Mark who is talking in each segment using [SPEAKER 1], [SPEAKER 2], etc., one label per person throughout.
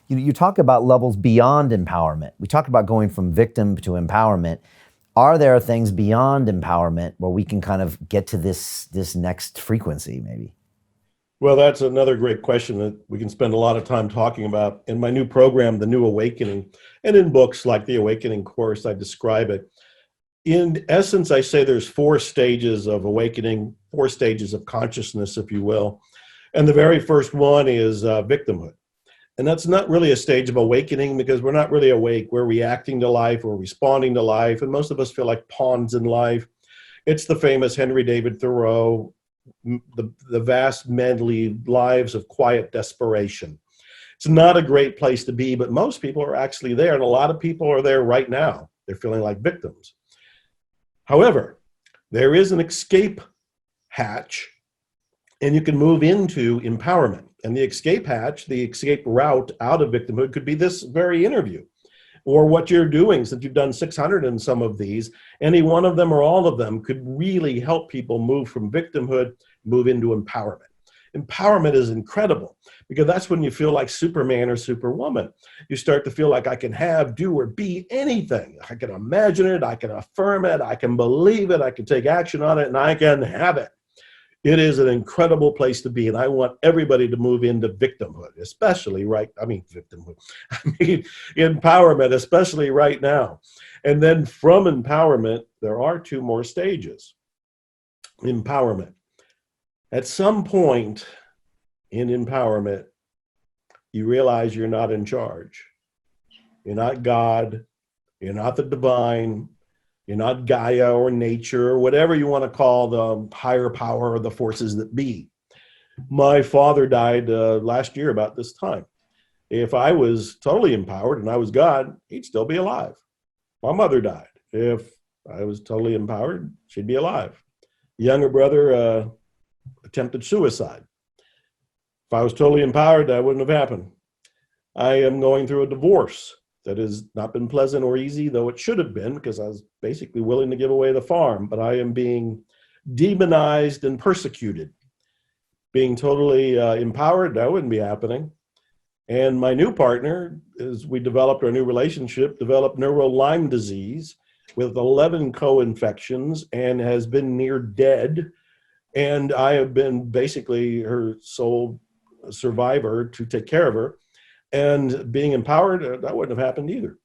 [SPEAKER 1] You talk about levels beyond empowerment. We talk about going from victim to empowerment. Are there things beyond empowerment where we can kind of get to this next frequency, maybe?
[SPEAKER 2] Well, that's another great question that we can spend a lot of time talking about. In my new program, The New Awakening, and in books like the Awakening course, I describe it. In essence, I say there's four stages of awakening, four stages of consciousness, if you will. And the very first one is victimhood. And that's not really a stage of awakening because we're not really awake. We're reacting to life, we're responding to life, and most of us feel like pawns in life. It's the famous Henry David Thoreau, the vast medley lives of quiet desperation. It's not a great place to be, but most people are actually there, and a lot of people are there right now. They're feeling like victims. However, there is an escape hatch, and you can move into empowerment. And the escape hatch, the escape route out of victimhood could be this very interview, or what you're doing since you've done 600 and some of these. Any one of them or all of them could really help people move from victimhood, move into empowerment. Empowerment is incredible because that's when you feel like Superman or Superwoman. You start to feel like I can have, do, or be anything. I can imagine it, I can affirm it, I can believe it, I can take action on it, and I can have it. It is an incredible place to be, and I want everybody to move into victimhood, especially victimhood. Empowerment, especially right now. And then from empowerment, there are two more stages. Empowerment. At some point in empowerment, you realize you're not in charge. You're not God. You're not the divine. You're not Gaia or nature or whatever you want to call the higher power or the forces that be. My father died last year about this time. If I was totally empowered and I was God, he'd still be alive. My mother died. If I was totally empowered, she'd be alive. Younger brother attempted suicide. If I was totally empowered, that wouldn't have happened. I am going through a divorce that has not been pleasant or easy, though it should have been, because I was basically willing to give away the farm, but I am being demonized and persecuted. Being totally empowered, that wouldn't be happening. And my new partner, as we developed our new relationship, developed neuro Lyme disease with 11 co-infections and has been near dead. And I have been basically her sole survivor to take care of her. And being empowered, that wouldn't have happened either.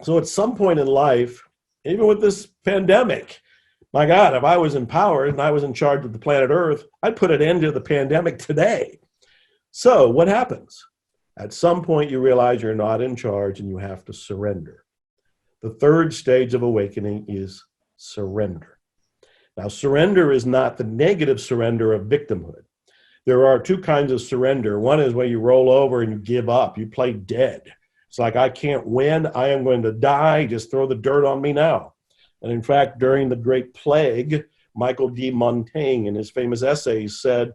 [SPEAKER 2] So at some point in life, even with this pandemic, my God, if I was empowered and I was in charge of the planet Earth, I'd put an end to the pandemic today. So what happens? At some point, you realize you're not in charge and you have to surrender. The third stage of awakening is surrender. Now, surrender is not the negative surrender of victimhood. There are two kinds of surrender. One is where you roll over and you give up. You play dead. It's like, I can't win. I am going to die. Just throw the dirt on me now. And in fact, during the Great Plague, Michael de Montaigne, in his famous essays, said,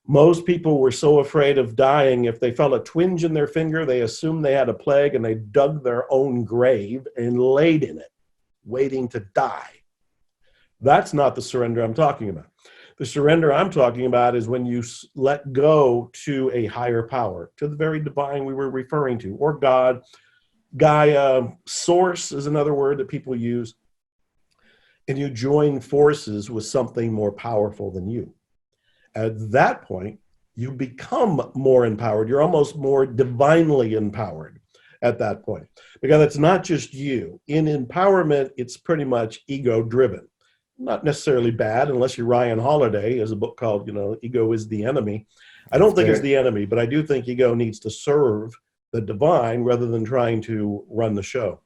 [SPEAKER 2] most people were so afraid of dying, if they felt a twinge in their finger, they assumed they had a plague and they dug their own grave and laid in it, waiting to die. That's not the surrender I'm talking about. The surrender I'm talking about is when you let go to a higher power, to the very divine we were referring to, or God. Gaia, source is another word that people use. And you join forces with something more powerful than you. At that point, you become more empowered. You're almost more divinely empowered at that point. Because it's not just you. In empowerment, it's pretty much ego-driven. Not necessarily bad, unless you're Ryan Holiday. There's a book called, Ego is the Enemy. I don't think it's the enemy, but I do think ego needs to serve the divine rather than trying to run the show.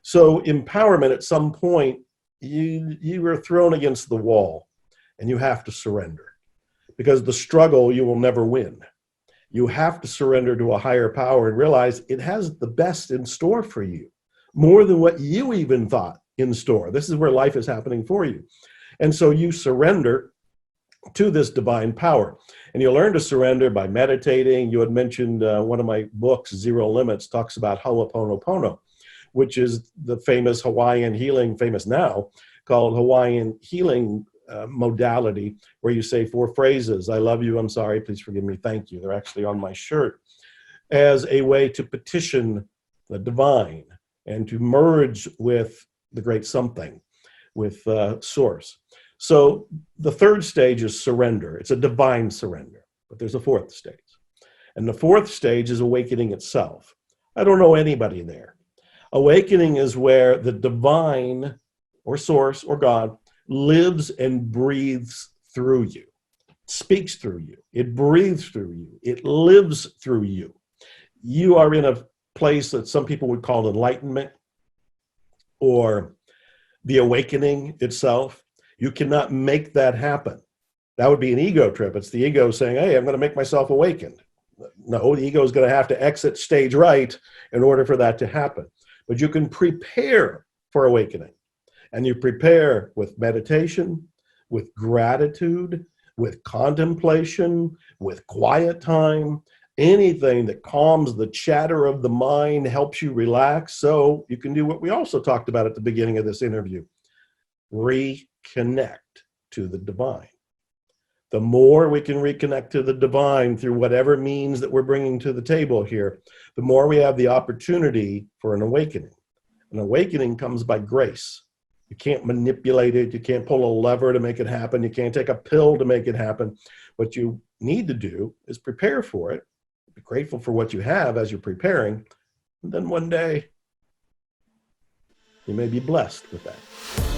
[SPEAKER 2] So empowerment, at some point, you are thrown against the wall and you have to surrender. Because the struggle, you will never win. You have to surrender to a higher power and realize it has the best in store for you, more than what you even thought in store. This is where life is happening for you. And so you surrender to this divine power. And you learn to surrender by meditating. You had mentioned one of my books, Zero Limits, talks about Ho'oponopono, which is the famous Hawaiian healing, famous now, called Hawaiian healing modality, where you say 4 phrases. I love you, I'm sorry, please forgive me, thank you. They're actually on my shirt. as a way to petition the divine and to merge with the great something, with source. So the third stage is surrender. It's a divine surrender, but there's a fourth stage. And the fourth stage is awakening itself. I don't know anybody there. Awakening is where the divine or source or God lives and breathes through you, speaks through you. It breathes through you. It lives through you. You are in a place that some people would call enlightenment or the awakening itself. You cannot make that happen. That would be an ego trip. It's the ego saying, hey, I'm going to make myself awakened. No, the ego is going to have to exit stage right in order for that to happen. But you can prepare for awakening. And you prepare with meditation, with gratitude, with contemplation, with quiet time, anything that calms the chatter of the mind, helps you relax. So you can do what we also talked about at the beginning of this interview, reconnect to the divine. The more we can reconnect to the divine through whatever means that we're bringing to the table here, the more we have the opportunity for an awakening. An awakening comes by grace. You can't manipulate it. You can't pull a lever to make it happen. You can't take a pill to make it happen. What you need to do is prepare for it. Be grateful for what you have as you're preparing. And then one day, you may be blessed with that.